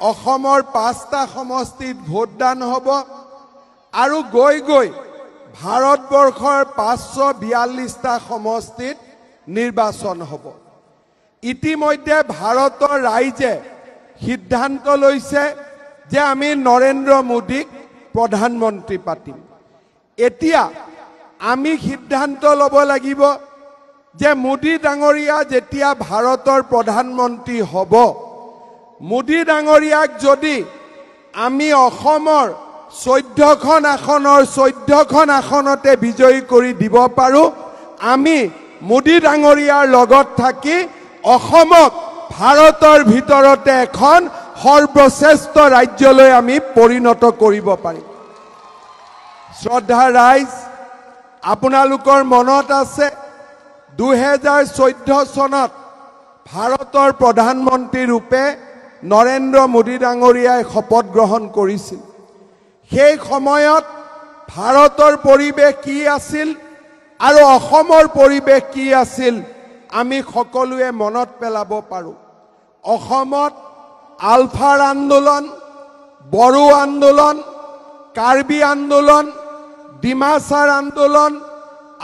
অসমৰ 5টা সমষ্টিত ভোটদান হ'ব আৰু গৈ গৈ ভাৰতবৰ্ষৰ 542টা সমষ্টিত নিৰ্বাচন হ'ব। ইতিমধ্যে ভাৰতৰ ৰাইজে সিদ্ধান্ত লৈছে যে আমি নৰেন্দ্ৰ মোদীক প্ৰধানমন্ত্ৰী পাতিম। এতিয়া আমি সিদ্ধান্ত ল'ব লাগিব যে মোদী ডাঙৰীয়া যেতিয়া ভাৰতৰ প্ৰধানমন্ত্ৰী হ'ব, মোদী ডাঙৰীয়াক যদি আমি অসমৰ 14খন আসনৰ 14খন আসনতে বিজয়ী কৰি দিব পাৰোঁ, আমি মোদী ডাঙৰীয়াৰ লগত থাকি অসমক ভাৰতৰ ভিতৰতে এখন সৰ্বশ্ৰেষ্ঠ ৰাজ্যলৈ আমি পৰিণত কৰিব পাৰিম। শ্ৰদ্ধা ৰাইজ, আপোনালোকৰ মনত আছে 2014 চনত ভাৰতৰ প্ৰধানমন্ত্ৰী ৰূপে নৰেন্দ্ৰ মোদী ডাঙৰীয়াই শপত গ্ৰহণ কৰিছিল। সেই সময়ত ভাৰতৰ পৰিৱেশ কি আছিল আৰু অসমৰ পৰিৱেশ কি আছিল আমি সকলোৱে মনত পেলাব পাৰোঁ। অসমত আলফাৰ আন্দোলন, বড়ো আন্দোলন, কাৰ্বি আন্দোলন, ডিমাছাৰ আন্দোলন,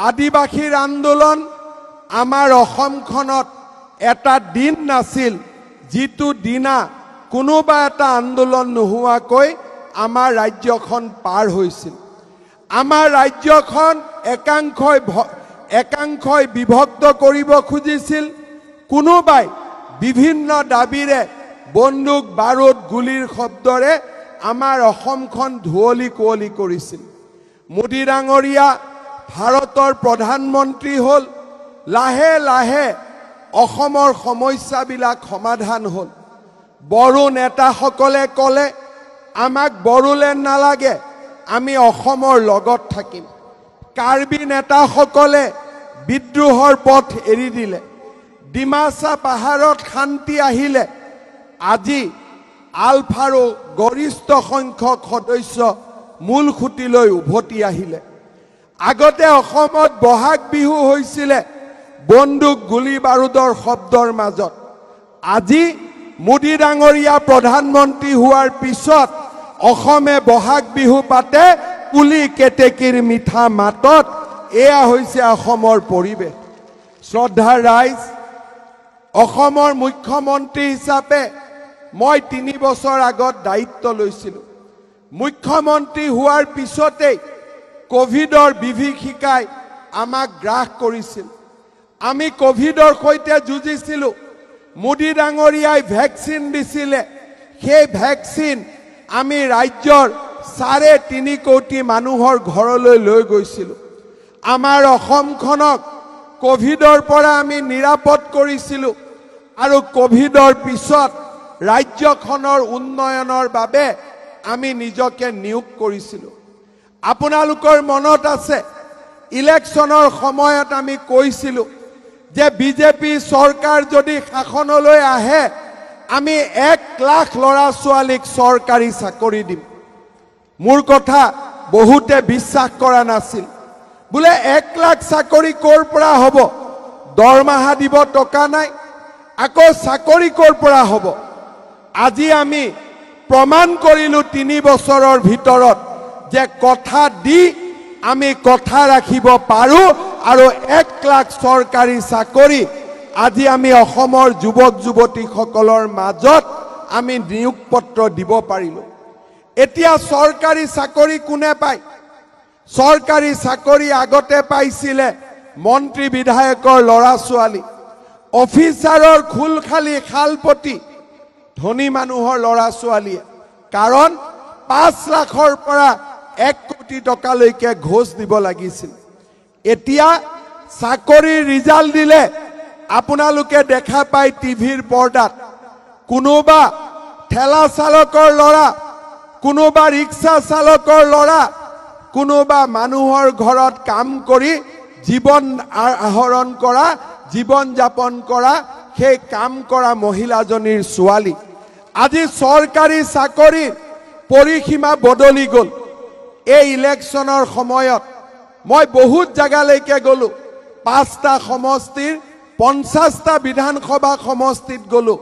আদিবাসীৰ আন্দোলন, আমাৰ অসমখনত এটা দিন নাছিল যিটো দিনা কোনোবা এটা আন্দোলন নোহোৱাকৈ আমাৰ ৰাজ্যখন পাৰ হৈছিল। আমাৰ ৰাজ্যখন একাংশই বিভক্ত কৰিব খুজিছিল, কোনোবাই বিভিন্ন দাবীৰে বন্দুক বাৰুদ গুলিৰ শব্দৰে আমাৰ অসমখন ধুৱলি কুঁৱলি কৰিছিল। মোদী ডাঙৰীয়া ভাৰতৰ প্ৰধানমন্ত্ৰী হ'ল, লাহে লাহে অসমৰ সমস্যাবিলাক সমাধান হ'ল। বড়ো নেতাসকলে ক'লে আমাক বড়োলেণ্ড নালাগে, আমি অসমৰ লগত থাকিম। কাৰ্বি নেতাসকলে বিদ্ৰোহৰ পথ এৰি দিলে। ডিমাছা পাহাৰত শান্তি আহিলে। আজি আলফাৰো গৰিষ্ঠ সংখ্যক সদস্য মূল খুঁটিলৈ উভতি আহিলে। আগতে অসমত বহাগ বিহু হৈছিলে বন্দুক গুলি বাৰুদৰ শব্দৰ মাজত। আজি মোদী ডাঙৰীয়া প্ৰধানমন্ত্ৰী হোৱাৰ পিছত অসমে বহাগ বিহু পাতে কুলি কেতেকীৰ মিঠা মাতত। এয়া হৈছে অসমৰ পৰিৱেশ। শ্ৰদ্ধাৰ ৰাইজ, অসমৰ মুখ্যমন্ত্ৰী হিচাপে মই 3 বছৰ আগত দায়িত্ব লৈছিলোঁ। মুখ্যমন্ত্ৰী হোৱাৰ পিছতেই কোভিডৰ বিভীষিকাই আমাক গ্ৰাস কৰিছিল। আমি কোভিডৰ সৈতে যুঁজিছিলোঁ। মোদী ডাঙৰীয়াই ভেকচিন দিছিলে। সেই ভেকচিন আমি ৰাজ্যৰ 3.5 কোটি মানুহৰ ঘৰলৈ লৈ গৈছিলোঁ। আমাৰ অসমখনক কোভিডৰ পৰা আমি নিৰাপদ কৰিছিলোঁ আৰু কোভিডৰ পিছত ৰাজ্যখনৰ উন্নয়নৰ বাবে আমি নিজকে নিয়োগ কৰিছিলোঁ। আপোনালোকৰ মনত আছে ইলেকশ্যনৰ সময়ত আমি কৈছিলোঁ যে বিজেপি চৰকাৰ যদি শাসনলৈ আহে আমি 1 লাখ ল'ৰা ছোৱালীক চৰকাৰী চাকৰি দিম। মোৰ কথা বহুতে বিশ্বাস কৰা নাছিল। বোলে 1 লাখ চাকৰি ক'ৰ পৰা হ'ব? দৰমহা দিব টকা নাই, আকৌ চাকৰি ক'ৰ পৰা হ'ব? আজি আমি প্ৰমাণ কৰিলোঁ 3 বছৰৰ ভিতৰত যে কথা দি আমি কথা ৰাখিব পাৰোঁ আৰু 1 লাখ চৰকাৰী চাকৰি আজি আমি অসমৰ যুৱক যুৱতীসকলৰ মাজত আমি নিয়োগ পত্ৰ দিব পাৰিলোঁ। এতিয়া চৰকাৰী চাকৰি কোনে পায়? চৰকাৰী চাকৰি আগতে পাইছিলে মন্ত্ৰী বিধায়কৰ ল'ৰা ছোৱালী, অফিচাৰৰ খুলখালী শালপতি ধনী মানুহৰ ল'ৰা ছোৱালীয়ে। কাৰণ 5 লাখৰ পৰা 1 কোটি টকালৈকে ঘোষ দিব লাগিছিল। এতিয়া চাকৰিৰ ৰিজাল্ট দিলে আপোনালোকে দেখা পায় টিভিৰ পৰ্দাত কোনোবা ঠেলা চালকৰ ল'ৰা, কোনোবা ৰিক্সা চালকৰ ল'ৰা, কোনোবা মানুহৰ ঘৰত কাম কৰি জীৱন আহৰণ কৰা, জীৱন যাপন কৰা সেই কাম কৰা মহিলাজনীৰ ছোৱালী। আজি চৰকাৰী চাকৰিৰ পৰিসীমা বদলি গ'ল। এই ইলেকশ্যনৰ সময়ত মই বহুত জাগালৈকে গ'লোঁ। 5টা সমষ্টিৰ 50টা বিধানসভা সমষ্টিত গ'লোঁ।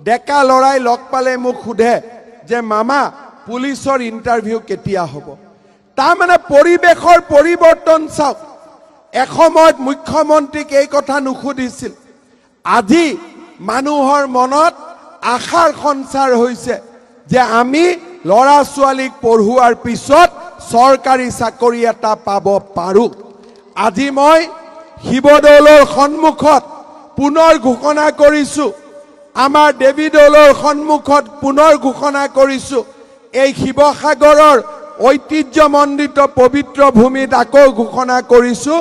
ডেকা ল'ৰাই লগ পালে মোক সোধে যে মামা পুলিচৰ ইণ্টাৰভিউ কেতিয়া হ'ব তাৰ মানে পৰিবেশৰ পৰিৱৰ্তন চাওক এসময়ত মুখ্যমন্ত্ৰীক এই কথা নুসুধিছিল আজি মানুহৰ মনত আশাৰ সঞ্চাৰ হৈছে যে আমি লৰা ছোৱালীক পঢ়ুৱাৰ পিছত চৰকাৰী চাকৰি এটা পাব পাৰো আজি মই শিৱদৌলৰ সন্মুখত পুনৰ ঘোষণা কৰিছো আমাৰ দেৱীদৌলৰ সন্মুখত পুনৰ ঘোষণা কৰিছো এই শিৱসাগৰৰ ঐতিহ্যমণ্ডিত পবিত্ৰ ভূমিত আকৌ ঘোষণা কৰিছো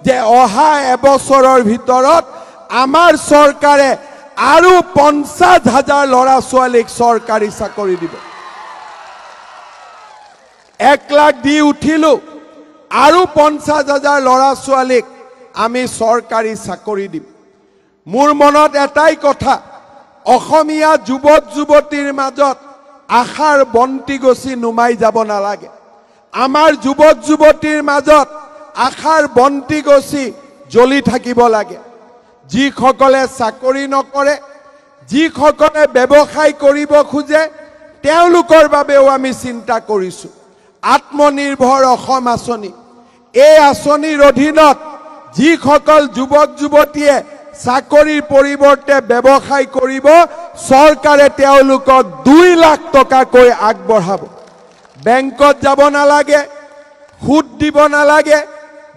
যে অহা এবছৰৰ ভিতৰত আমাৰ চৰকাৰে আৰু 50,000 লৰা ছোৱালীক চৰকাৰী চাকৰি দিব 1 লাখ দি উঠিলো আৰু 50,000 লৰা ছোৱালীক আমি চৰকাৰী চাকৰি দিম মোৰ মনত এটাই কথা অসমীয়া যুৱক যুৱতীৰ মাজত আশাৰ বন্তি গছি নুমাই যাব নালাগে আমাৰ যুৱক যুৱতীৰ মাজত আশাৰ বন্তি গছি জ্বলি থাকিব লাগে যিসকলে চাকৰি নকৰে যিসকলে ব্যৱসায় কৰিব খোজে তেওঁলোকৰ বাবেও আমি চিন্তা কৰিছো আত্মনিৰ্ভৰ অসম আঁচনি এই আঁচনিৰ অধীনত যিসকল যুৱক যুৱতীয়ে চাকৰিৰ পৰিৱৰ্তে ব্যৱসায় কৰিব চৰকাৰে তেওঁলোকক 2 লাখ টকাকৈ আগবঢ়াব বেংকত যাব নালাগে সুদ দিব নালাগে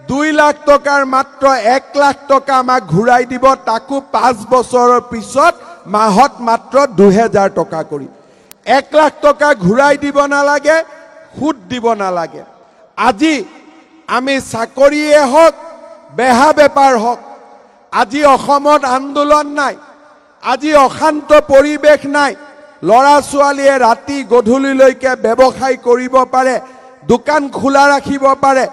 2 লাখ টকাৰ মাত্ৰ 1 লাখ টকা আমাক ঘূৰাই দিব তাকো 5 বছৰৰ পিছত মাহত মাত্ৰ 2000 টকা কৰি 1 লাখ টকা ঘূৰাই দিব নালাগে সুদ দিব নালাগে আজি আমি চাকৰিয়ে হওক বেহা বেপাৰ হওক আজি অসমত আন্দোলন নাই আজি অশান্ত পৰিবেশ নাই লৰা ছোৱালীয়ে ৰাতি গধূলিলৈকে ব্যৱসায় কৰিব পাৰে দোকান খোলা ৰাখিব পাৰে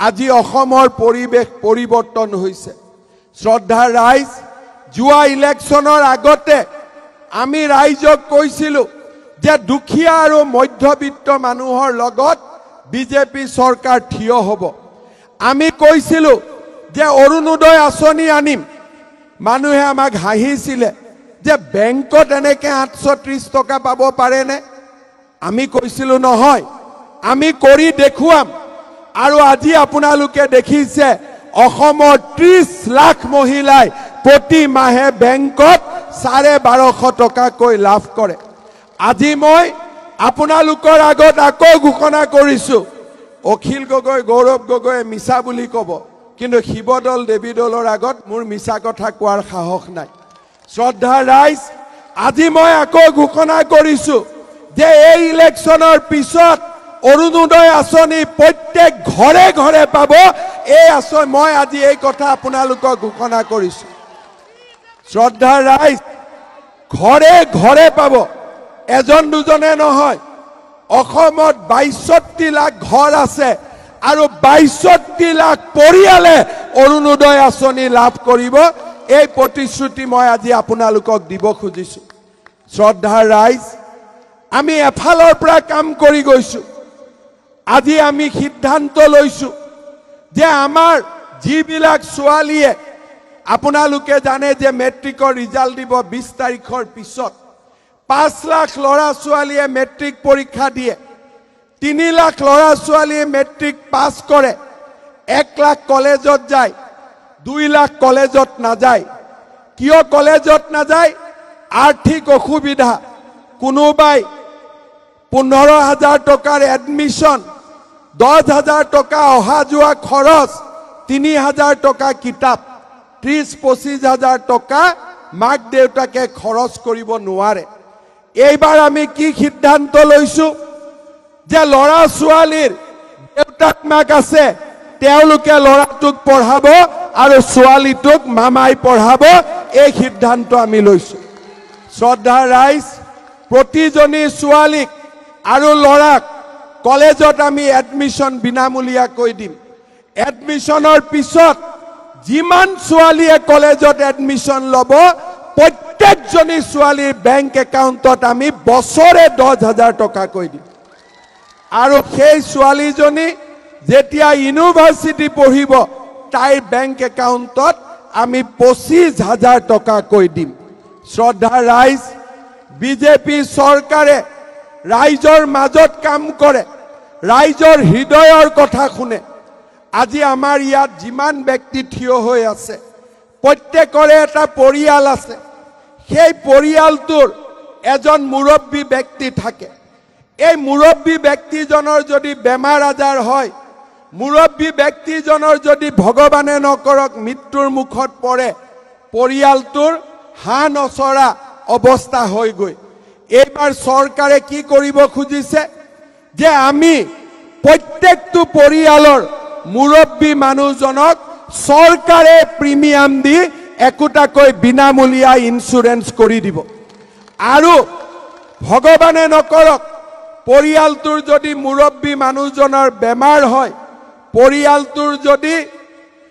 আজি অসমৰ পৰিবেশ পৰিৱৰ্তন হৈছে শ্ৰদ্ধা ৰাইজ জুৱা ইলেকশ্যনৰ আগতে আমি ৰাইজক কৈছিলো যে দুখীয়া আৰু মধ্যবিত্ত মানুহৰ লগত বিজেপি চৰকাৰ থিয় হ'ব আমি কৈছিলো যে অৰুণোদয় আঁচনি আনিম মানুহে আমাক হাঁহিছিলে যে বেংকত এনেকে 830 টকা পাব পাৰেনে আমি কৈছিলো নহয় আমি কৰি দেখুৱাম আৰু আজি আপোনালোকে দেখিছে অসমৰ 30 লাখ মহিলাই প্ৰতি মাহে বেংকত 1250 টকাকৈ লাভ কৰে আজি মই আপোনালোকৰ আগত আকৌ ঘোষণা কৰিছো অখিল গগৈ গৌৰৱ গগৈ মিছা বুলি ক'ব কিন্তু শিৱদৌল দেৱীদৌলৰ আগত মোৰ মিছা কথা কোৱাৰ সাহস নাই শ্ৰদ্ধা ৰাইজ আজি মই আকৌ ঘোষণা কৰিছো যে এই ইলেকশ্যনৰ পিছত অৰুণোদয় আঁচনি প্ৰত্যেক ঘৰে ঘৰে পাব এই আঁচনি মই আজি এই কথা আপোনালোকক ঘোষণা কৰিছো শ্ৰদ্ধা ৰাইজ ঘৰে ঘৰে পাব এজন দুজনে নহয় অসমত 62 লাখ ঘৰ আছে আৰু 62 লাখ পৰিয়ালে অৰুণোদয় আঁচনি লাভ কৰিব এই প্ৰতিশ্ৰুতি মই আজি আপোনালোকক দিব খুজিছো শ্ৰদ্ধা ৰাইজ আমি এফালৰ পৰা কাম কৰি গৈছো আজি আমি সিদ্ধান্ত লৈছো যে আমাৰ যিবিলাক ছোৱালীয়ে আপোনালোকে জানে যে মেট্ৰিকৰ ৰিজাল্ট দিব 20 তাৰিখৰ পিছত 5 লাখ লৰা ছোৱালীয়ে মেট্ৰিক পৰীক্ষা দিয়ে 3 লাখ লৰা ছোৱালীয়ে মেট্ৰিক পাছ কৰে 1 লাখ কলেজত যায় 2 লাখ কলেজত নাযায় কিয় কলেজত নাযায় আৰ্থিক অসুবিধা কোনোবাই 15,000 টকাৰ এডমিশন 10,000 টকা অহা যোৱা খৰচ 3,000 টকা কিতাপ 30-25,000 টকা মাক দেউতাকে খৰচ কৰিব নোৱাৰে এইবাৰ আমি কি সিদ্ধান্ত লৈছো যে লৰা ছোৱালীৰ দেউতাক মাক আছে তেওঁলোকে লৰাটোক পঢ়াব আৰু ছোৱালীটোক মামাই পঢ়াব এই সিদ্ধান্ত আমি লৈছো শ্ৰদ্ধা ৰাইজ প্ৰতিজনী ছোৱালীক আৰু লৰাক কলেজত আমি এডমিশন বিনামূলীয়াকৈ দিম এডমিশনৰ পিছত যিমান ছোৱালীয়ে কলেজত এডমিশন ল'ব প্ৰত্যেকজনী ছোৱালীৰ বেংক একাউণ্টত আমি বছৰে 10,000 টকাকৈ দিম আৰু সেই ছোৱালীজনী যেতিয়া ইউনিভাৰ্চিটি পঢ়িব তাইৰ বেংক একাউণ্টত আমি 25,000 টকাকৈ দিম শ্ৰদ্ধা ৰাইজ বিজেপি চৰকাৰে ৰাইজৰ মাজত কাম কৰে, ৰাইজৰ হৃদয়ৰ কথা শুনে। আজি আমাৰ ইয়াত যিমান ব্যক্তি থিয় হৈ আছে, প্ৰত্যেকৰে এটা পৰিয়াল আছে। সেই পৰিয়ালটোৰ এজন মুৰব্বী ব্যক্তি থাকে। এই মুৰব্বী ব্যক্তিজনৰ যদি বেমাৰ আজাৰ হয়, মুৰব্বী ব্যক্তিজনৰ যদি ভগৱানে নকৰক মৃত্যুৰ মুখত পৰে, পৰিয়ালটোৰ হাঁহ নচৰা অৱস্থা হৈ গৈ। এইবাৰ চৰকাৰে কি কৰিব খুজিছে যে আমি প্ৰত্যেকটো পৰিয়ালৰ মুৰব্বী মানুহজনক চৰকাৰে প্ৰিমিয়াম দি একোটাকৈ বিনামূলীয়া ইন্সুৰেন্স কৰি দিব। আৰু ভগৱানে নকৰক পৰিয়ালটোৰ যদি মুৰব্বী মানুহজনৰ বেমাৰ হয়, পৰিয়ালটোৰ যদি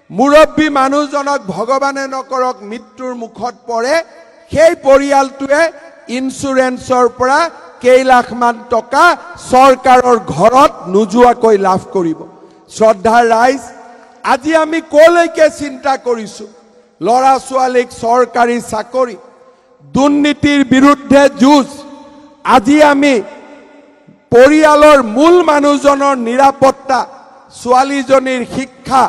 মুৰব্বী মানুহজনক ভগৱানে নকৰক মৃত্যুৰ মুখত পৰে, সেই পৰিয়ালটোৱে ইন্সুৰেন্সৰ পৰা কেইলাখমান টকা চৰকাৰৰ ঘৰত নোযোৱাকৈ লাভ কৰিব। শ্ৰদ্ধাৰ ৰাইজ, আজি আমি কলৈকে চিন্তা কৰিছো? ল'ৰা ছোৱালীক চৰকাৰী চাকৰি, দুৰ্নীতিৰ বিৰুদ্ধে যুঁজ, আজি আমি পৰিয়ালৰ মূল মানুহজনৰ নিৰাপত্তা, ছোৱালীজনীৰ শিক্ষা,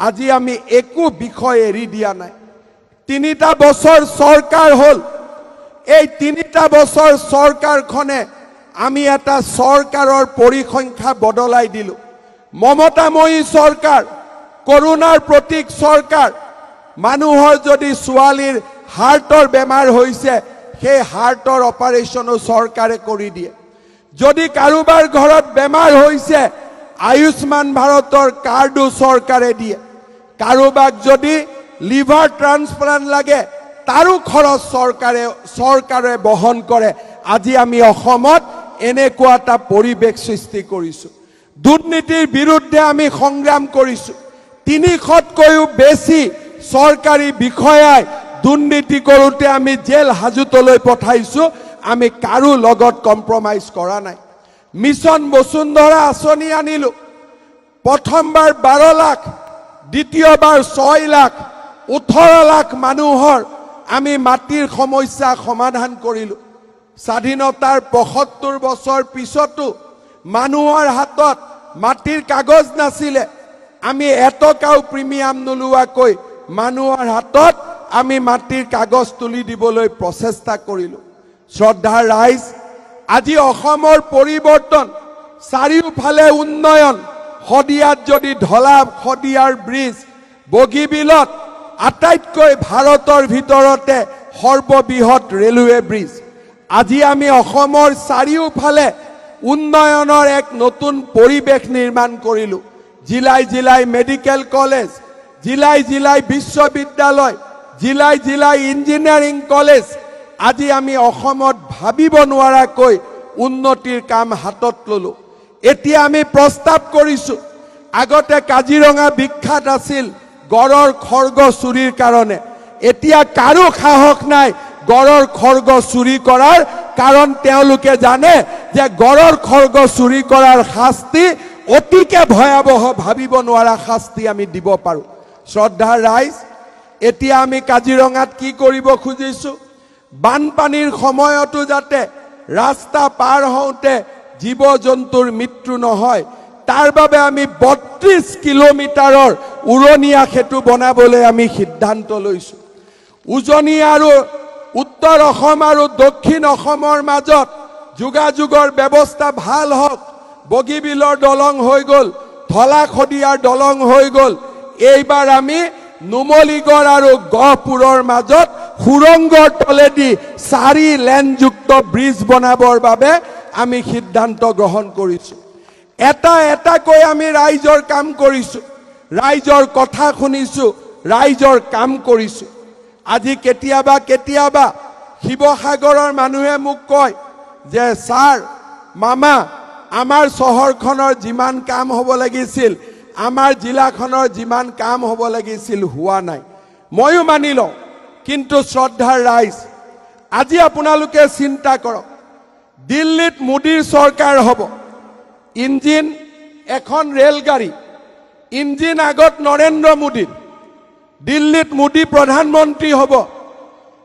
আজি আমি একো বিষয় এৰি দিয়া নাই। 3টা বছৰ চৰকাৰ হ'ল। এই 3টা বছৰ চৰকাৰখনে আমি এটা চৰকাৰৰ পৰিসংখ্যা বদলাই দিলো। মমতাময়ী চৰকাৰ, কৰোনাৰ প্ৰতীক চৰকাৰ। মানুহৰ যদি ছোৱালীৰ হাৰ্টৰ বেমাৰ হৈছে, সেই হাৰ্টৰ অপাৰেশ্যনো চৰকাৰে কৰি দিয়ে। যদি কাৰোবাৰ ঘৰত বেমাৰ হৈছে, আয়ুষ্মান ভাৰতৰ কাৰ্ডো চৰকাৰে দিয়ে। কাৰোবাক যদি লিভাৰ ট্ৰান্সপ্লান্ট লাগে, তাৰো খৰচ চৰকাৰে বহন কৰে। আজি আমি অসমত এনেকুৱা এটা পৰিৱেশ সৃষ্টি কৰিছো। দুৰ্নীতিৰ বিৰুদ্ধে আমি সংগ্ৰাম কৰিছো। 300তকৈও বেছি চৰকাৰী বিষয়াই দুৰ্নীতি কৰোঁতে আমি জেল হাজতলৈ পঠাইছো। আমি কাৰো লগত কম্প্ৰমাইজ কৰা নাই। মিছন বসুন্ধৰা আঁচনি আনিলো। প্ৰথমবাৰ 12 লাখ, দ্বিতীয়বাৰ 6 লাখ, 18 লাখ মানুহৰ আমি মাটিৰ সমস্যা সমাধান কৰিলো। স্বাধীনতাৰ 75 বছৰ পিছতো মানুহৰ হাতত মাটিৰ কাগজ নাছিলে। আমি এটকাও প্ৰিমিয়াম নোলোৱাকৈ মানুহৰ হাতত আমি মাটিৰ কাগজ তুলি দিবলৈ প্ৰচেষ্টা কৰিলো। শ্ৰদ্ধাৰ ৰাইজ, আজি অসমৰ পৰিৱৰ্তন, চাৰিওফালে উন্নয়ন। শদিয়াত যদি ঢলা শদিয়াৰ ব্ৰিজ, বগীবিলত আটাইতকৈ ভাৰতৰ ভিতৰতে সৰ্ববৃহৎ ৰেলৱে ব্ৰিজ। আজি আমি অসমৰ চাৰিওফালে উন্নয়নৰ এক নতুন পৰিৱেশ নিৰ্মাণ কৰিলো। জিলাই জিলাই মেডিকেল কলেজ, জিলাই জিলাই বিশ্ববিদ্যালয়, জিলাই জিলাই ইঞ্জিনিয়াৰিং কলেজ। আজি আমি অসমত ভাবিব নোৱাৰাকৈ উন্নতিৰ কাম হাতত ললো। এতিয়া আমি প্ৰস্তাৱ কৰিছো, আগতে কাজিৰঙা বিখ্যাত আছিল গড়ৰ খৰ্গ চুৰিৰ কাৰণে। এতিয়া কাৰো সাহস নাই গড়ৰ খৰ্গ চুৰি কৰাৰ, কাৰণ তেওঁলোকে জানে যে গড়ৰ খৰ্গ চুৰি কৰাৰ শাস্তি অতিকে ভয়াবহ, ভাবিব নোৱাৰা শাস্তি আমি দিব পাৰো। শ্ৰদ্ধাৰ ৰাইজ, এতিয়া আমি কাজিৰঙাত কি কৰিব খুজিছো? বানপানীৰ সময়তো যাতে ৰাস্তা পাৰ হওঁতে জীৱ জন্তুৰ মৃত্যু নহয়, তাৰ বাবে আমি 32 কিলোমিটাৰৰ উৰণীয়া সেতু বনাবলৈ আমি সিদ্ধান্ত লৈছো। উজনি আৰু উত্তৰ অসম আৰু দক্ষিণ অসমৰ মাজত যোগাযোগৰ ব্যৱস্থা ভাল হওক। বগীবিলৰ দলং হৈ গ'ল, ঢলা শদিয়াৰ দলং হৈ গ'ল। এইবাৰ আমি নুমলীগড় আৰু গহপুৰৰ মাজত সুৰংগৰ তলেদি 4 লেনযুক্ত ব্ৰিজ বনাবৰ বাবে আমি সিদ্ধান্ত গ্ৰহণ কৰিছো। এটা এটাকৈ আমি ৰাইজৰ কাম কৰিছো, ৰাইজৰ কথা শুনিছো, ৰাইজৰ কাম কৰিছো। আজি কেতিয়াবা কেতিয়াবা শিৱসাগৰৰ মানুহে মোক কয় যে ছাৰ, মামা, আমাৰ চহৰখনৰ যিমান কাম হ'ব লাগিছিল, আমাৰ জিলাখনৰ যিমান কাম হ'ব লাগিছিল হোৱা নাই। ময়ো মানি লওঁ, কিন্তু শ্ৰদ্ধাৰ ৰাইজ, আজি আপোনালোকে চিন্তা কৰক, দিল্লীত মোদীৰ চৰকাৰ হ'ব। ইঞ্জিন এখন ৰেলগাড়ী, ইঞ্জিন আগত নৰেন্দ্ৰ মোদীৰ। দিল্লীত মোদী প্ৰধানমন্ত্ৰী হ'ব,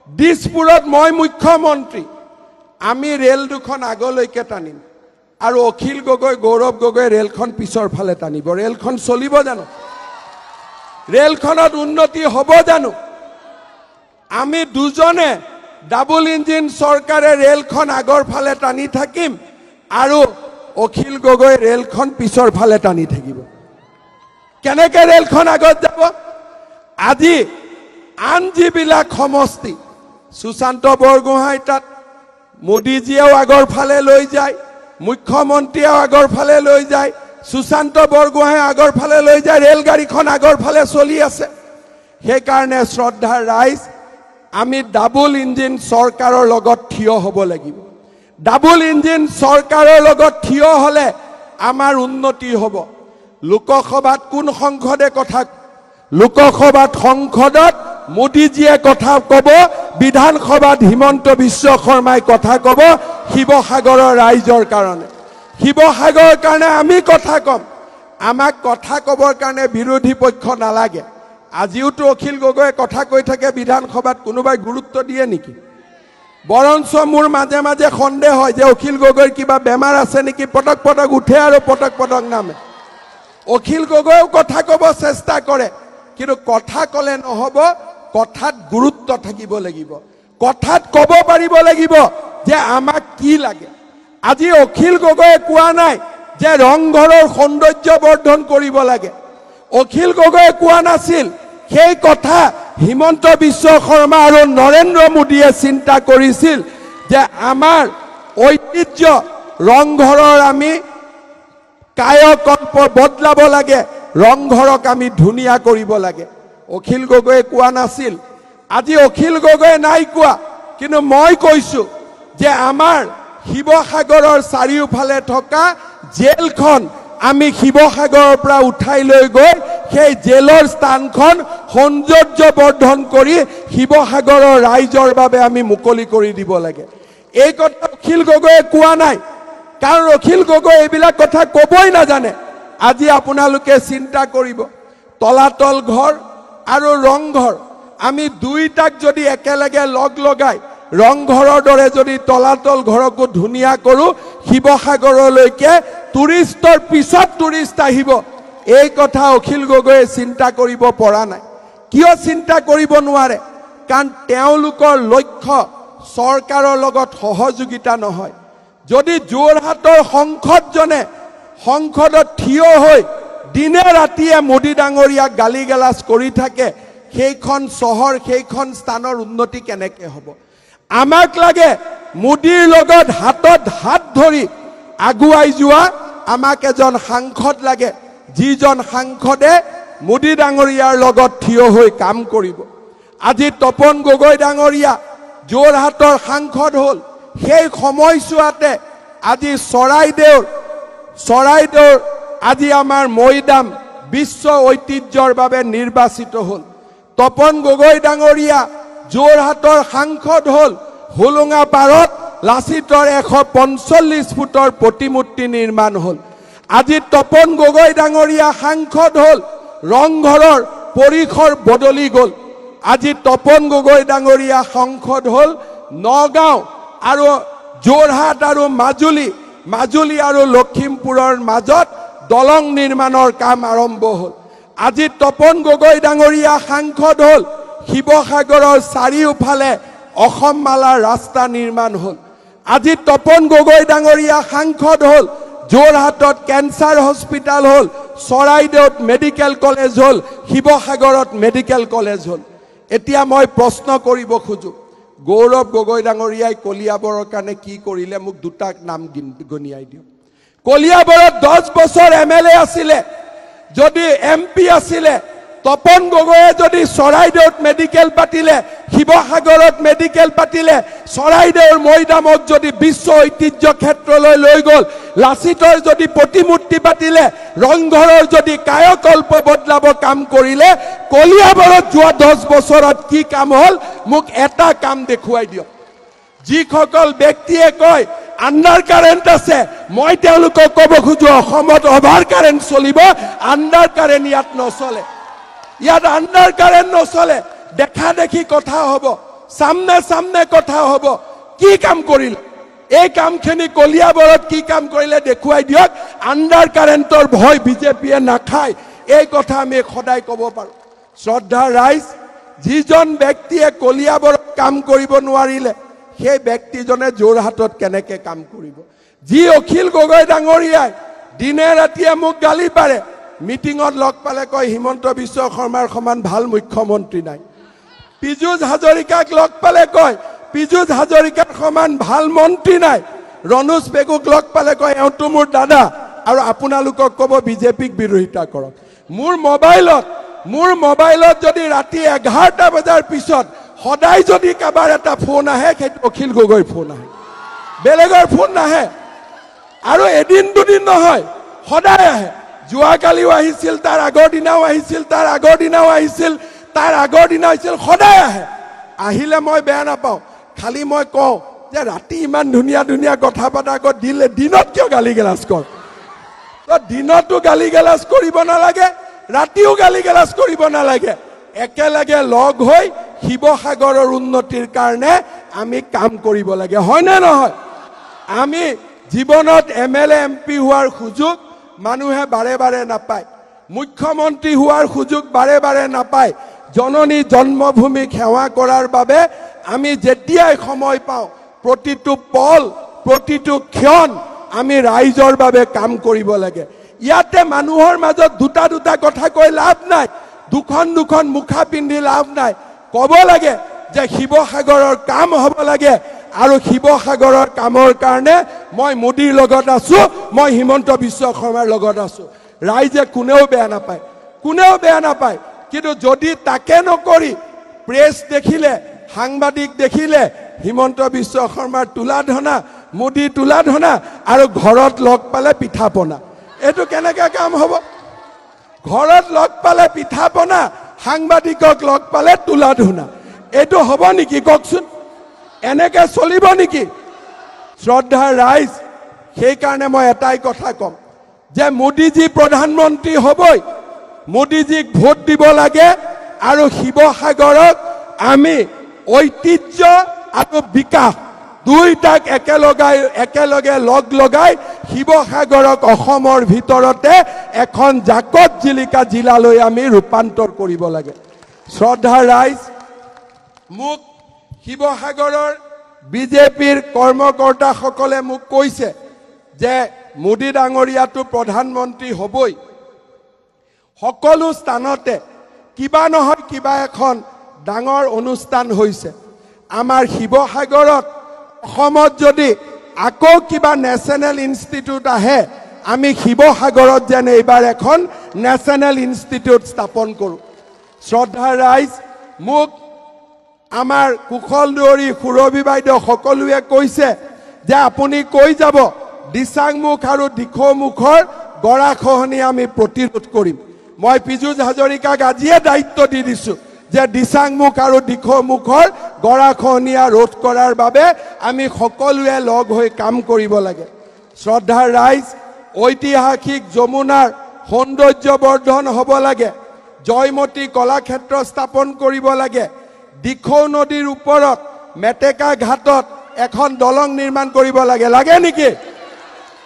দিছপুৰত মই মুখ্যমন্ত্ৰী, আমি ৰেল দুখন আগলৈকে টানিম আৰু অখিল গগৈ গৌৰৱ গগৈ ৰেলখন পিছৰ ফালে টানিব ৰেলখন চলিব জানো ৰেলখনত উন্নতি হ'ব জানো আমি দুজনে ডাবল ইঞ্জিন চৰকাৰে ৰেলখন আগৰ ফালে টানি থাকিম আৰু অখিল গগৈ ৰেলখন পিছৰ ফালে টানি থাকিব কেনেকৈ ৰেলখন আগত যাব আজি আন যিবিলাক সমষ্টি সুশান্ত বৰগোহাঁই তাত মোদীজীয়েও আগৰ ফালে লৈ যায় মুখ্যমন্ত্ৰীয়েও আগৰ ফালে লৈ যায় সুশান্ত বৰগোহাঁই আগৰ ফালে লৈ যায় ৰেলগাড়ীখন আগৰ ফালে চলি আছে সেইকাৰণে শ্ৰদ্ধাৰ ৰাইজ আমি ডাবল ইঞ্জিন চৰকাৰৰ লগত থিয় হ'ব লাগিব ডাবল ইঞ্জিন চৰকাৰৰ লগত থিয় হ'লে আমাৰ উন্নতি হ'ব লোকসভাত কোন সংসদে কথা লোকসভাত সংসদত মোদীজীয়ে কথা ক'ব বিধানসভাত হিমন্ত বিশ্ব শৰ্মাই কথা ক'ব শিৱসাগৰৰ ৰাইজৰ কাৰণে শিৱসাগৰৰ কাৰণে আমি কথা ক'ম আমাক কথা ক'বৰ কাৰণে বিৰোধী পক্ষ নালাগে আজিওতো অখিল গগৈয়ে কথা কৈ থাকে বিধানসভাত কোনোবাই গুৰুত্ব দিয়ে নেকি বৰঞ্চ মোৰ মাজে মাজে সন্দেহ হয় যে অখিল গগৈৰ কিবা বেমাৰ আছে নেকি পটক পটক উঠে আৰু পটক পটক নামে অখিল গগৈও কথা ক'ব চেষ্টা কৰে কিন্তু কথা ক'লে নহ'ব কথাত গুৰুত্ব থাকিব লাগিব কথাত ক'ব পাৰিব লাগিব যে আমাক কি লাগে আজি অখিল গগৈয়ে কোৱা নাই যে ৰংঘৰৰ সৌন্দৰ্য বৰ্ধন কৰিব লাগে অখিল গগৈয়ে কোৱা নাছিল সেই কথা হিমন্ত বিশ্ব শৰ্মা আৰু নৰেন্দ্ৰ মোদীয়ে চিন্তা কৰিছিল যে আমাৰ ঐতিহ্য ৰংঘৰৰ আমি কায়কল্প বদলাব লাগে ৰংঘৰক আমি ধুনীয়া কৰিব লাগে অখিল গগৈয়ে কোৱা নাছিল আজি অখিল গগৈয়ে নাই কোৱা কিন্তু মই কৈছো যে আমাৰ শিৱসাগৰৰ চাৰিওফালে থকা জেলখন আমি শিৱসাগৰৰ পৰা উঠাই লৈ গৈ সেই জেলৰ স্থানখন সৌন্দৰ্য বৰ্ধন কৰি শিৱসাগৰৰ ৰাইজৰ বাবে আমি মুকলি কৰি দিব লাগে এই কথা অখিল গগৈয়ে কোৱা নাই কাৰণ অখিল গগৈ এইবিলাক কথা ক'বই নাজানে আজি আপোনালোকে চিন্তা কৰিব তলাতল ঘৰ আৰু ৰংঘৰ আমি দুইটাক যদি একেলগে লগ লগাই ৰংঘৰৰ দৰে যদি তলাতল ঘৰকো ধুনীয়া কৰোঁ শিৱসাগৰলৈকে টুৰিষ্টৰ পিছত টুৰিষ্ট আহিব এই কথা অখিল গগৈয়ে চিন্তা কৰিব পৰা নাই কিয় চিন্তা কৰিব নোৱাৰে কাৰণ তেওঁলোকৰ লক্ষ্য চৰকাৰৰ লগত সহযোগিতা নহয় যদি যোৰহাটৰ সংসদজনে সংসদত থিয় হৈ দিনে ৰাতিয়ে মোদী ডাঙৰীয়াক গালি গালাজ কৰি থাকে সেইখন চহৰ সেইখন স্থানৰ উন্নতি কেনেকৈ হ'ব আমাক লাগে মোদীৰ লগত হাতত হাত ধৰি আগুৱাই যোৱা আমাক এজন সাংসদ লাগে যিজন সাংসদে মোদী ডাঙৰীয়াৰ লগত থিয় হৈ কাম কৰিব আজি তপন গগৈ ডাঙৰীয়া যোৰহাটৰ সাংসদ হ'ল সেই সময়ছোৱাতে আজি চৰাইদেউৰ আজি আমাৰ মৈদাম বিশ্ব ঐতিহ্যৰ বাবে নিৰ্বাচিত হ'ল তপন গগৈ ডাঙৰীয়া যোৰহাটৰ সাংসদ হ'ল হোলোঙা পাৰত লাচিতৰ 145 ফুটৰ প্ৰতিমূৰ্তি নিৰ্মাণ হ'ল আজি তপন গগৈ ডাঙৰীয়া সাংসদ হ'ল ৰংঘৰৰ পৰিসৰ বদলি গ'ল আজি তপন গগৈ ডাঙৰীয়া সাংসদ হ'ল নগাঁও আৰু যোৰহাট আৰু মাজুলী আৰু লখিমপুৰৰ মাজত দলং নিৰ্মাণৰ কাম আৰম্ভ হ'ল আজি তপন গগৈ ডাঙৰীয়া সাংসদ হ'ল শিৱসাগৰৰ চাৰিওফালে অসম মালাৰ ৰাস্তা নিৰ্মাণ হ'ল আজি তপন গগৈ ডাঙৰীয়া সাংসদ হ'ল যোৰহাটত কেঞ্চাৰ হস্পিটাল হ'ল চৰাইদেউত মেডিকেল কলেজ হ'ল শিৱসাগৰত মেডিকেল কলেজ হ'ল এতিয়া মই প্ৰশ্ন কৰিব খোজো গৌৰৱ গগৈ ডাঙৰীয়াই কলিয়াবৰৰ কাৰণে কি কৰিলে মোক দুটা নাম গনিয়াই দিও কলিয়াবৰত 10 বছৰ এমএলএ আছিলে যদি এমপি আছিলে তপন গগৈয়ে যদি চৰাইদেউত মেডিকেল পাতিলে শিৱসাগৰত মেডিকেল পাতিলে চৰাইদেউৰ মৈদামক যদি বিশ্ব ঐতিহ্য ক্ষেত্ৰলৈ লৈ গ'ল লাচিতৰ যদি প্ৰতিমূৰ্তি পাতিলে ৰংঘৰৰ যদি কায়কল্প বদলাব কাম কৰিলে কলিয়াবৰত যোৱা 10 বছৰত কি কাম হ'ল মোক এটা কাম দেখুৱাই দিয়ক যিসকল ব্যক্তিয়ে কয় আন্ডাৰ কাৰেণ্ট আছে মই তেওঁলোকক ক'ব খোজো অসমত অভাৰ কাৰেণ্ট চলিব আন্ডাৰ কাৰেণ্ট ইয়াত নচলে ইয়াত আন্ডাৰ কাৰেণ্ট নচলে দেখা দেখি কথা হ'ব সামনে কথা হ'ব কি কাম কৰিল এই কামখিনি কলিয়াবৰত কি কাম কৰিলে দেখুৱাই দিয়ক আণ্ডাৰ কাৰেণ্টৰ ভয় বিজেপিয়ে নাখায় এই কথা আমি সদায় ক'ব পাৰো শ্ৰদ্ধা ৰাইজ যিজন ব্যক্তিয়ে কলিয়াবৰত কাম কৰিব নোৱাৰিলে সেই ব্যক্তিজনে যোৰহাটত কেনেকৈ কাম কৰিব যি অখিল গগৈ ডাঙৰীয়াই দিনে ৰাতিয়ে মোক গালি পাৰে মিটিঙত লগ পালে কয় হিমন্ত বিশ্ব শৰ্মাৰ সমান ভাল মুখ্যমন্ত্ৰী নাই পীযুষ হাজৰিকাক লগ পালে কয় পীযুষ হাজৰিকাৰ সমান ভাল মন্ত্ৰী নাই ৰণোজ পেগুক লগ পালে কয় এওঁটো মোৰ দাদা আৰু আপোনালোকক ক'ব বিজেপিক বিৰোধিতা কৰক মোৰ মোবাইলত যদি ৰাতি 11টা বজাৰ পিছত সদায় যদি কাবাৰ এটা ফোন আহে সেইটো অখিল গগৈৰ ফোন আহে বেলেগৰ ফোন নাহে আৰু এদিন দুদিন নহয় সদায় আহে যোৱাকালিও আহিছিল তাৰ আগৰ দিনাও আহিছিল তাৰ আগৰ দিনাও আহিছিল তাৰ আগৰ দিনা আহিছিল সদায় আহে আহিলে মই বেয়া নাপাওঁ খালি মই কওঁ যে ৰাতি ইমান ধুনীয়া ধুনীয়া কথা পাতা আগত দিলে দিনত কিয় গালি গেলাজ কৰ দিনতো গালি গেলাজ কৰিব নালাগে ৰাতিও গালি গেলাজ কৰিব নালাগে একেলগে লগ হৈ শিৱসাগৰৰ উন্নতিৰ কাৰণে আমি কাম কৰিব লাগে হয়নে নহয় আমি জীৱনত এমএলএ এমপি হোৱাৰ সুযোগ মানুহে বাৰে বাৰে নাপায় মুখ্যমন্ত্ৰী হোৱাৰ সুযোগ বাৰে বাৰে নাপায় জননী জন্মভূমিক সেৱা কৰাৰ বাবে আমি যেতিয়াই সময় পাওঁ প্ৰতিটো পল প্ৰতিটো ক্ষণ আমি ৰাইজৰ বাবে কাম কৰিব লাগে ইয়াতে মানুহৰ মাজত দুটা দুটা কথা কৈ লাভ নাই দুখন মুখা পিন্ধি লাভ নাই ক'ব লাগে যে শিৱসাগৰৰ কাম হ'ব লাগে আৰু শিৱসাগৰৰ কামৰ কাৰণে মই মোদীৰ লগত আছো মই হিমন্ত বিশ্ব শৰ্মাৰ লগত আছো ৰাইজে কোনেও বেয়া নাপায় কিন্তু যদি তাকে নকৰি প্ৰেছ দেখিলে সাংবাদিক দেখিলে হিমন্ত বিশ্ব শৰ্মাৰ তুলাধনা মোদী তুলাধনা আৰু ঘৰত লগ পালে পিঠা পনা এইটো কেনেকৈ কাম হ'ব ঘৰত লগ পালে পিঠা পনা সাংবাদিকক লগ পালে তুলাধনা এইটো হ'ব নেকি কওকচোন এনেকৈ চলিব নেকি শ্ৰদ্ধা ৰাইজ সেইকাৰণে মই এটাই কথা ক'ম যে মোদীজী প্ৰধানমন্ত্ৰী হ'বই মোদীজীক ভোট দিব লাগে আৰু শিৱসাগৰক আমি ঐতিহ্য আৰু বিকাশ দুইটাক একেলগে লগ লগাই শিৱসাগৰক অসমৰ ভিতৰতে এখন জাকত জিলিকা জিলালৈ আমি ৰূপান্তৰ কৰিব লাগে শ্ৰদ্ধা ৰাইজ মোক শিৱসাগৰৰ বিজেপিৰ কৰ্মকৰ্তাসকলে মোক কৈছে যে মোদী ডাঙৰীয়াটো প্ৰধানমন্ত্ৰী হ'বই সকলো স্থানতে কিবা নহয় কিবা এখন ডাঙৰ অনুষ্ঠান হৈছে আমাৰ শিৱসাগৰত অসমত যদি আকৌ কিবা নেশ্যনেল ইনষ্টিটিউট আহে আমি শিৱসাগৰত যেন এইবাৰ এখন নেশ্যনেল ইনষ্টিটিউট স্থাপন কৰোঁ শ্ৰদ্ধা ৰাইজ মোক আমাৰ কুশল দুৱৰী সুৰভি বাইদেউ সকলোৱে কৈছে যে আপুনি কৈ যাব দিচাংমুখ আৰু দিখৌমুখৰ গৰাখহনি আমি প্ৰতিৰোধ কৰিম মই পীযুষ হাজৰিকাক আজিয়ে দায়িত্ব দি দিছোঁ যে দিচাংমুখ আৰু দিখৌমুখৰ গৰাখহনীয়া ৰোধ কৰাৰ বাবে আমি সকলোৱে লগ হৈ কাম কৰিব লাগে শ্ৰদ্ধা ৰাইজ ঐতিহাসিক যমুনাৰ সৌন্দৰ্য বৰ্ধন হ'ব লাগে জয়মতী কলাক্ষেত্ৰ স্থাপন কৰিব লাগে দিখৌ নদীৰ ওপৰত মেটেকা ঘাটত এখন দলং নিৰ্মাণ কৰিব লাগে নেকি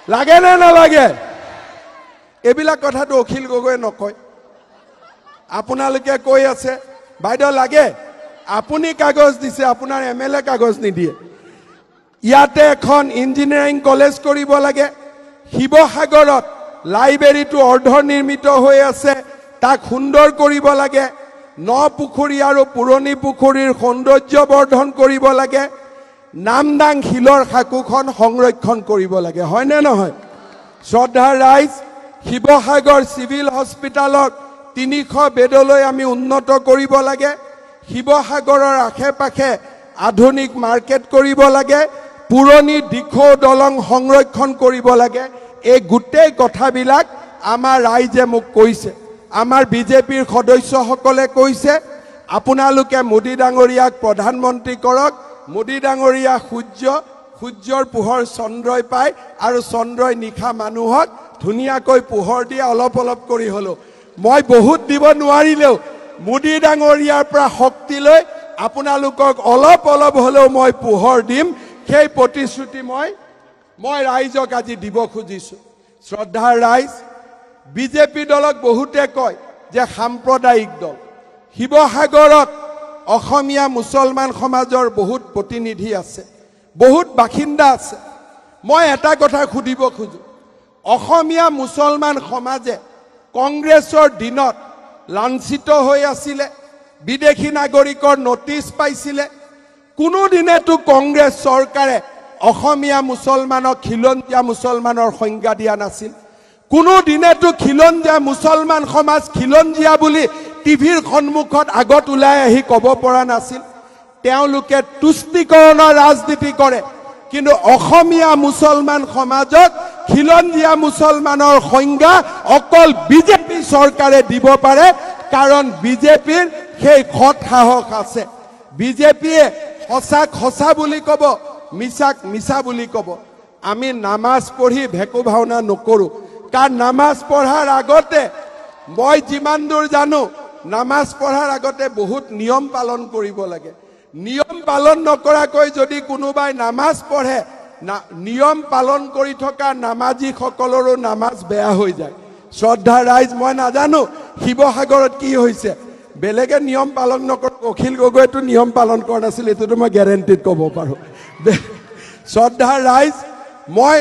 লাগে নে নালাগে এইবিলাক কথাটো অখিল গগৈয়ে নকয় আপোনালোকে কৈ আছে বাইদেউ লাগে আপুনি কাগজ দিছে আপোনাৰ এমএলএ কাগজ নিদিয়ে ইয়াতে এখন ইঞ্জিনিয়াৰিং কলেজ কৰিব লাগে শিৱসাগৰত লাইব্ৰেৰীটো অৰ্ধনিৰ্মিত হৈ আছে তাক সুন্দৰ কৰিব লাগে ন পুখুৰী আৰু পুৰণি পুখুৰীৰ সৌন্দৰ্য বৰ্ধন কৰিব লাগে নামদাং শিলৰ সাঁকোখন সংৰক্ষণ কৰিব লাগে হয়নে নহয় শ্ৰদ্ধা ৰাইজ শিৱসাগৰ চিভিল হস্পিটালক 300 বেডলৈ আমি উন্নত কৰিব লাগে শিৱসাগৰৰ আশে-পাশে আধুনিক মাৰ্কেট কৰিব লাগে পুৰণি দিখৌ দলং সংৰক্ষণ কৰিব লাগে এই গোটেই কথাবিলাক আমাৰ ৰাইজে মোক কৈছে আমাৰ বিজেপিৰ সদস্যসকলে কৈছে আপোনালোকে মোদী ডাঙৰীয়াক প্ৰধানমন্ত্ৰী কৰক মোদী ডাঙৰীয়া সূৰ্যৰ পোহৰ চন্দ্ৰই পায় আৰু চন্দ্ৰই নিশা মানুহক ধুনীয়াকৈ পোহৰ দিয়ে অলপ কৰি হলো মই বহুত দিব নোৱাৰিলেও মোদী ডাঙৰীয়াৰ পৰা শক্তি লৈ আপোনালোকক অলপ হলেও মই পোহৰ দিম সেই প্ৰতিশ্ৰুতি মই ৰাইজক আজি দিব খুজিছো শ্ৰদ্ধাৰ ৰাইজ বিজেপি দলক বহুতে কয় যে সাম্প্ৰদায়িক দল শিৱসাগৰত অসমীয়া মুছলমান সমাজৰ বহুত প্ৰতিনিধি আছে বহুত বাসিন্দা আছে মই এটা কথা খুদিব খুজো অসমীয়া মুছলমান সমাজে কংগ্ৰেছৰ দিনত লাঞ্ছিত হৈ আছিল বিদেশী নাগৰিকৰ নোটিছ পাইছিল কোনো দিনেতো কংগ্ৰেছ চৰকাৰে অসমীয়া মুছলমানক খিলঞ্জীয়া মুছলমানৰ সংজ্ঞা দিয়া নাছিল কোনো দিনেতো খিলঞ্জীয়া মুছলমান সমাজ খিলঞ্জীয়া বুলি টিভিৰ সন্মুখত আগত ওলাই আহি ক'ব পৰা নাছিল তেওঁলোকে তুষ্টিকৰণৰ ৰাজনীতি কৰে কিন্তু অসমীয়া মুছলমান সমাজক খিলঞ্জীয়া মুছলমানৰ সংজ্ঞা অকল বিজেপি চৰকাৰে দিব পাৰে কাৰণ বিজেপিৰ সেই খত সাহস আছে বিজেপিয়ে সঁচাক সঁচা বুলি ক'ব মিছাক মিছা বুলি ক'ব আমি নামাজ পঢ়ি ভেকু ভাওনা নকৰো কাৰণ নামাজ পঢ়াৰ আগতে মই যিমান দূৰ জানো নামাজ পঢ়াৰ আগতে বহুত নিয়ম পালন কৰিব লাগে নিয়ম পালন নকৰাকৈ যদি কোনোবাই নামাজ পঢ়ে নিয়ম পালন কৰি থকা নামাজী সকলৰো নামাজ বেয়া হৈ যায় শ্ৰদ্ধা ৰাইজ মই নাজানো শিৱসাগৰত কি হৈছে বেলেগে নিয়ম পালন নকৰ অখিল গগৈতো নিয়ম পালন কৰা নাছিল এটোতো মই গ্যাৰান্টিত ক'ব পাৰো শ্ৰদ্ধা ৰাইজ মই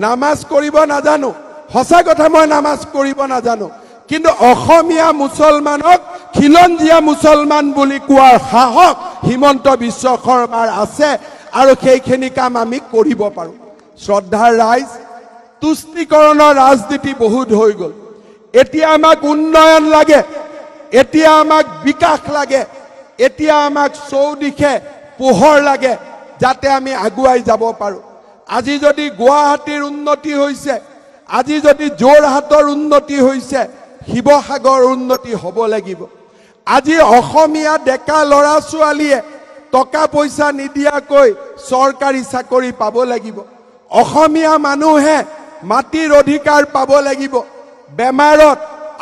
নামাজ কৰিব নাজানো সঁচা কথা মই নামাজ কৰিব নাজানো কিন্তু অসমীয়া মুছলমানক খিলঞ্জীয়া মুছলমান বুলি কোৱাৰ সাহস হিমন্ত বিশ্ব শৰ্মাৰ আছে আৰু সেইখিনি কাম আমি কৰিব পাৰো শ্ৰদ্ধাৰ ৰাইজ তুষ্টিকৰণৰ ৰাজনীতি বহুত হৈ গ'ল এতিয়া আমাক উন্নয়ন লাগে এতিয়া আমাক বিকাশ লাগে এতিয়া আমাক চৌদিশে পোহৰ লাগে যাতে আমি আগুৱাই যাব পাৰো আজি যদি গুৱাহাটীৰ উন্নতি হৈছে আজি যদি যোৰহাটৰ উন্নতি হৈছে শিৱসাগৰ উন্নতি হ'ব লাগিব আজি অসমীয়া ডেকা ল'ৰা ছোৱালীয়ে টকা পইচা নিদিয়াকৈ চৰকাৰী চাকৰি পাব লাগিব অসমীয়া মানুহে মাটিৰ অধিকাৰ পাব লাগিব বেমাৰত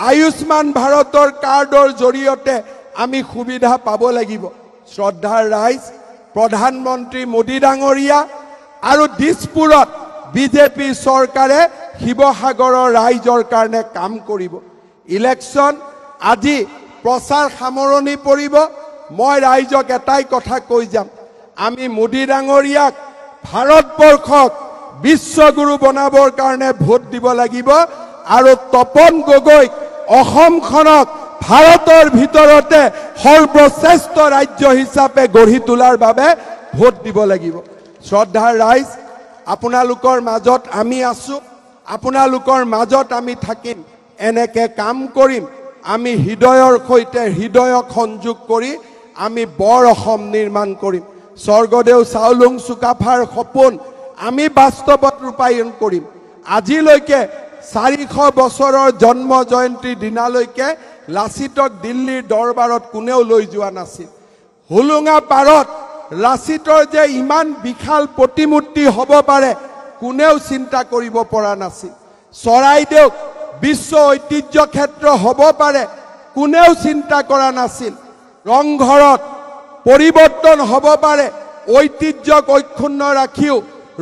আয়ুষ্মান ভাৰতৰ কাৰ্ডৰ জৰিয়তে আমি সুবিধা পাব লাগিব শ্ৰদ্ধাৰ ৰাইজ প্ৰধানমন্ত্ৰী মোদী ডাঙৰীয়া আৰু দিছপুৰত বিজেপি চৰকাৰে শিৱসাগৰৰ ৰাইজৰ কাৰণে কাম কৰিব ইলেকশ্যন আজি প্ৰচাৰ সামৰণি পৰিব মই ৰাইজক এটাই কথা কৈ যাম আমি মোদী ডাঙৰীয়াক ভাৰতবৰ্ষক বিশ্বগুৰু বনাবৰ কাৰণে ভোট দিব লাগিব আৰু তপন গগৈক অসমখনক ভাৰতৰ ভিতৰতে সৰ্বশ্ৰেষ্ঠ ৰাজ্য হিচাপে গঢ়ি তোলাৰ বাবে ভোট দিব লাগিব শ্ৰদ্ধাৰ ৰাইজ আপোনালোকৰ মাজত আমি আছো আপোনালোকৰ মাজত আমি থাকিম এনেকে কাম কৰিম আমি হৃদয়ৰ সৈতে হৃদয়ক সংযোগ কৰি আমি বৰ অসম নিৰ্মাণ কৰিম স্বৰ্গদেউ চাওলুং চুকাফাৰ সপোন আমি বাস্তৱত ৰূপায়ণ কৰিম আজিলৈকে 400 বছৰৰ জন্ম জয়ন্তী দিনালৈকে লাচিতক দিল্লীৰ দৰবাৰত কোনেও লৈ যোৱা নাছিল হুলুঙা পাৰত লাচিতৰ যে ইমান বিশাল প্ৰতিমূৰ্তি হ'ব পাৰে কোনেও চিন্তা কৰিব পৰা নাছিল চৰাইদেউক বিশ্ব ঐতিহ্য ক্ষেত্ৰ হ'ব পাৰে কোনেও চিন্তা কৰা নাছিল ৰংঘৰত পৰিৱৰ্তন হ'ব পাৰে ঐতিহ্যক অক্ষুণ্ণ ৰাখিও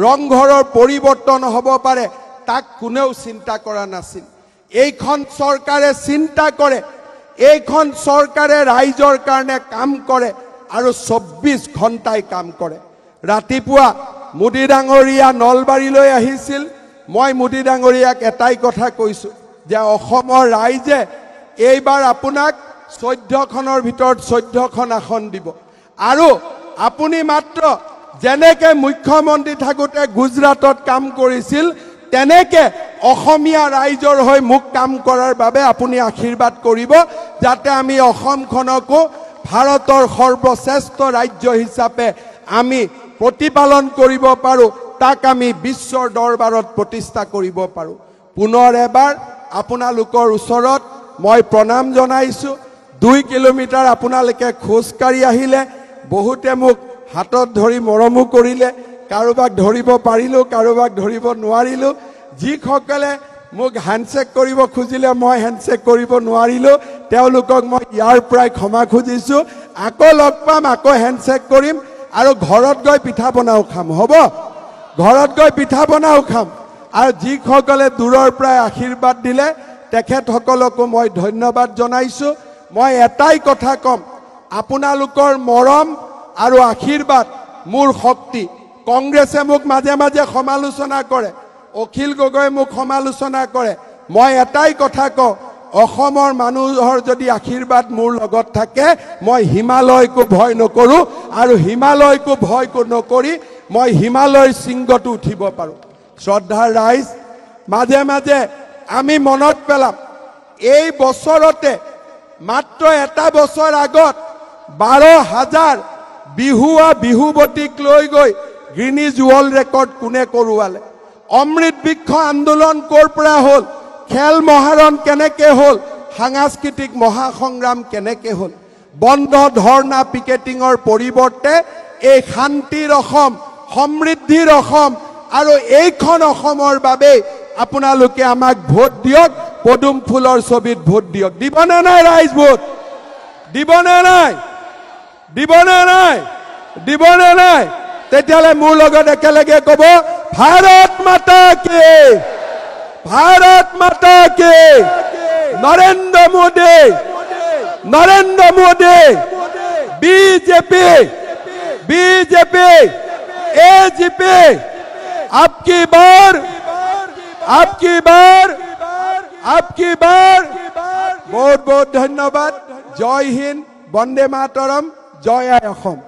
ৰংঘৰৰ পৰিৱৰ্তন হ'ব পাৰে তাক কোনেও চিন্তা কৰা নাছিল এইখন চৰকাৰে চিন্তা কৰে এইখন চৰকাৰে ৰাইজৰ কাৰণে কাম কৰে আৰু 24 ঘণ্টাই কাম কৰে ৰাতিপুৱা মোদী ডাঙৰীয়া নলবাৰীলৈ আহিছিল মই মোদী ডাঙৰীয়াক এটাই কথা কৈছো যে অসমৰ ৰাইজে এইবাৰ আপোনাক 14খনৰ ভিতৰত 14খন আসন দিব আৰু আপুনি মাত্ৰ যেনেকে মুখ্যমন্ত্ৰী থাকোতে গুজৰাটত কাম কৰিছিল তেনেকে অসমীয়া ৰাইজৰ হৈ মুখ কাম কৰাৰ বাবে আপুনি আশীৰ্বাদ কৰিব যাতে আমি অসমখনকো ভাৰতৰ সৰ্বশ্ৰেষ্ঠ ৰাজ্য হিচাপে আমি প্ৰতিপালন কৰিব পাৰো তাক আমি বিশ্বৰ দৰবাৰত প্ৰতিষ্ঠা কৰিব পাৰো পুনৰ এবাৰ আপোনালোকৰ ওচৰত মই প্ৰণাম জনাইছো 2 কিলোমিটাৰ আপোনালোকে খোজকাঢ়ি আহিলে বহুতে মোক হাতত ধৰি মৰমো কৰিলে কাৰোবাক ধৰিব পাৰিলো কাৰোবাক ধৰিব নোৱাৰিলো যিসকলে মোক হ্যান্ডশেক কৰিব খুজিলে মই হ্যান্ডশেক কৰিব নোৱাৰিলো তেওঁলোকক মই ইয়াৰ পৰাই ক্ষমা খুজিছো আকৌ লগ পাম আকৌ হ্যান্ডশেক কৰিম আৰু ঘৰত গৈ পিঠা পনাও খাম হ'ব ঘৰত গৈ পিঠা পনাও খাম আৰু যিসকলে দূৰৰ পৰা আশীৰ্বাদ দিলে তেখেতসকলকো মই ধন্যবাদ জনাইছো মই এটাই কথা কম আপোনালোকৰ মৰম আৰু আশীৰ্বাদ মোৰ শক্তি কংগ্ৰেছে মোক মাজে মাজে সমালোচনা কৰে অখিল গগৈ মোক সমালোচনা কৰে মই এটাই কথা কওঁ অসমৰ মানুহৰ যদি আশীৰ্বাদ মোৰ লগত থাকে মই হিমালয়কো ভয় নকৰো আৰু হিমালয়কো ভয় নকৰি মই হিমালয়ৰ শৃংগটো উঠিব পাৰো শ্ৰদ্ধাৰ ৰাইজ মাজে মাজে আমি মনত পেলাম এই বছৰতে মাত্ৰ এটা বছৰ আগত 12,000 বিহুৱা বিহুবতীক লৈ গৈ গ্ৰীনিজ ৱৰ্ল্ড ৰেকৰ্ড কোনে কৰোৱালে অমৃত বৃক্ষ আন্দোলন কৰ পৰা হ'ল খেল মহাৰণ কেনেকে হ'ল সাংস্কৃতিক মহাসংগ্ৰাম কেনেকে হ'ল বন্ধ ধৰ্ণা পিকেটিঙৰ পৰিৱৰ্তে এই শান্তিৰ অসম সমৃদ্ধিৰ অসম আৰু এইখন অসমৰ বাবে আপোনালোকে আমাক ভোট দিয়ক পদুম ফুলৰ ছবিত ভোট দিয়ক দিবনে নাই ৰাইজ ভোট দিবনে নাই দিবনে নাই দিবনে নাই তেতিয়ালে মোৰ লগত একেলগে ক'ব ভাৰত মাতা কি भारत माता के नरेंद्र मोदी बीजेपी एजीपी आपकी बार बहुत बहुत धन्यवाद जय हिंद वंदे मातरम जय असम।